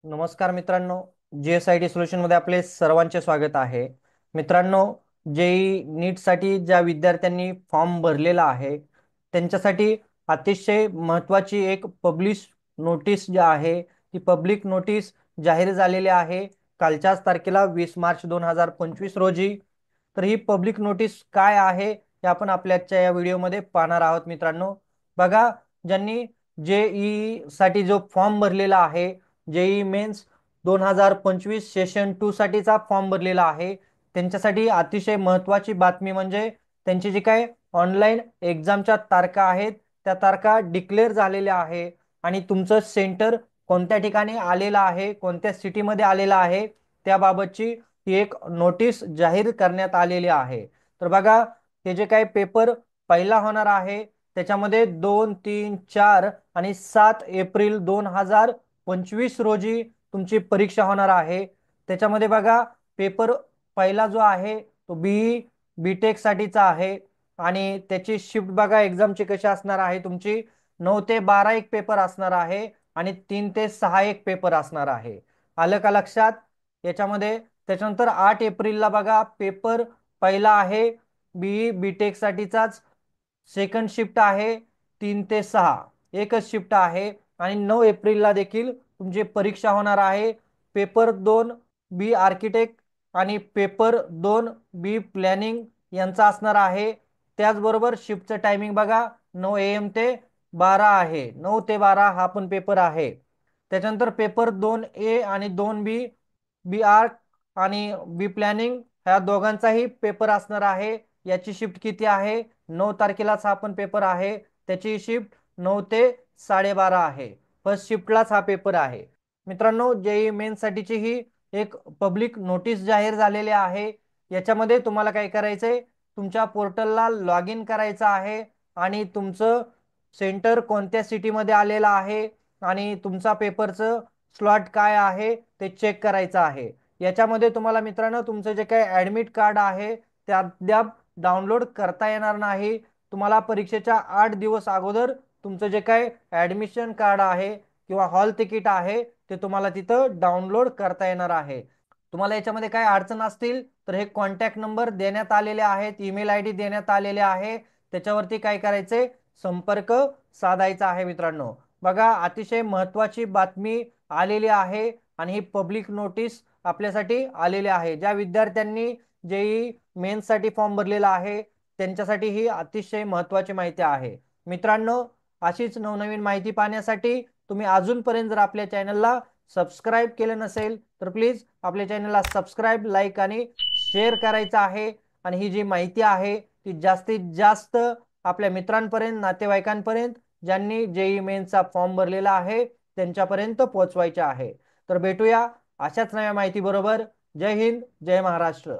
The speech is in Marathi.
नमस्कार मित्रांनो. जीएसआयटी सोल्युशन मध्ये आपले सर्वांचे स्वागत आहे. मित्रांनो, जेई नीट साठी ज्या विद्यार्थ्यांनी फॉर्म भरलेला आहे त्यांच्यासाठी अतिशय महत्त्वाची एक पब्लिश नोटीस जी आहे ती पब्लिक नोटीस जाहीर झालेली आहे कालच्याच तारखेला 20 मार्च 2025 रोजी. तर ही पब्लिक नोटीस काय आहे हे आपण आपल्याच्या या व्हिडिओमध्ये पाहणार आहोत. मित्रांनो बघा, ज्यांनी जेई साठी जो फॉर्म भरलेला आहे, जेई मेन्स 2025 सेशन 2 साठीचा फॉर्म भरलेला आहे त्यांच्यासाठी अतिशय महत्त्वाची बातमी म्हणजे त्यांची जी काय ऑनलाईन एक्झामच्या तारखा आहेत त्या तारखा डिक्लेअर झालेल्या आहे आणि तुमचं सेंटर कोणत्या ठिकाणी आलेलं आहे, कोणत्या सिटीमध्ये आलेलं आहे त्याबाबतची ही एक नोटीस जाहीर करण्यात आलेली आहे. तर बघा, हे जे काही पेपर पहिला होणार आहे त्याच्यामध्ये 2, 3, 4 आणि 7 एप्रिल 2025 रोजी तुमची परीक्षा होणार आहे. त्याच्यामध्ये बघा, पेपर पहिला जो आहे तो बीई बीटेक साठीचा आहे आणि त्याची शिफ्ट बघा एक्झामची कशी असणार आहे. तुमची 9 ते 12 एक पेपर असणार आहे आणि 3 ते 6 एक पेपर असणार आहे. आलं का लक्षात याच्यामध्ये? त्याच्यानंतर 8 एप्रिलला बघा पेपर पहिला आहे बीई बीटेक साठीचाच, सेकंड शिफ्ट आहे 3 ते 6 एकच शिफ्ट आहे आणि 9 एप्रिलला देखील तुमची परीक्षा होणार आहे. पेपर 2 बी आर्किटेक्ट आणि पेपर 2 बी प्लॅनिंग यांचा असणार आहे. त्याचबरोबर शिफ्टचं टायमिंग बघा 9 AM ते 12 आहे. 9 ते 12 हा पण पेपर आहे. त्याच्यानंतर पेपर 2A आणि 2B बी आर्क आणि बी प्लॅनिंग ह्या दोघांचाही पेपर असणार आहे. याची शिफ्ट किती आहे? 9 तारखेलाच हा पण पेपर आहे. त्याची शिफ्ट 9 ते 12:30 आहे. फर्स्ट शिफ्टलाच हा पेपर आहे. मित्रांनो, जेई मेन साठीची ही एक पब्लिक नोटीस जाहीर झालेली आहे. याच्यामध्ये तुम्हाला काय करायचंय, तुमच्या पोर्टलला लॉग इन करायचं आहे आणि तुमचं सेंटर कोणत्या सिटीमध्ये आलेलं आहे आणि तुमचा पेपरचं स्लॉट काय आहे ते चेक करायचं आहे. याच्यामध्ये तुम्हाला मित्रांनो तुमचं जे काही ॲडमिट कार्ड आहे ते अद्याप डाउनलोड करता येणार नाही. तुम्हाला परीक्षेच्या 8 दिवस अगोदर तुमचं जे काही ॲडमिशन कार्ड आहे किंवा हॉल तिकीट आहे ते तुम्हाला तिथं डाउनलोड करता येणार आहे. तुम्हाला याच्यामध्ये काय अडचण असतील तर हे कॉन्टॅक्ट नंबर देण्यात आलेले आहेत, ईमेल आय डी देण्यात आलेले आहे, त्याच्यावरती काय करायचे, संपर्क साधायचा आहे. मित्रांनो बघा, अतिशय महत्त्वाची बातमी आलेली आहे आणि ही पब्लिक नोटीस आपल्यासाठी आलेली आहे. ज्या विद्यार्थ्यांनी जेई मेन्ससाठी फॉर्म भरलेला आहे त्यांच्यासाठी ही अतिशय महत्त्वाची माहिती आहे. मित्रांनो, अशीच नवनवीन माहिती पाहण्यासाठी तुम्ही अजूनपर्यंत जर आपल्या चॅनलला सबस्क्राईब केलं नसेल तर प्लीज आपल्या चॅनलला सबस्क्राईब, लाईक आणि शेअर करायचं आहे आणि ही जी माहिती आहे ती जास्तीत जास्त आपल्या मित्रांपर्यंत, नातेवाईकांपर्यंत, ज्यांनी जेई मेन्सचा फॉर्म भरलेला आहे त्यांच्यापर्यंत पोहोचवायचे आहे. तर भेटूया अशाच नव्या माहिती बरोबर. जय हिंद, जय महाराष्ट्र.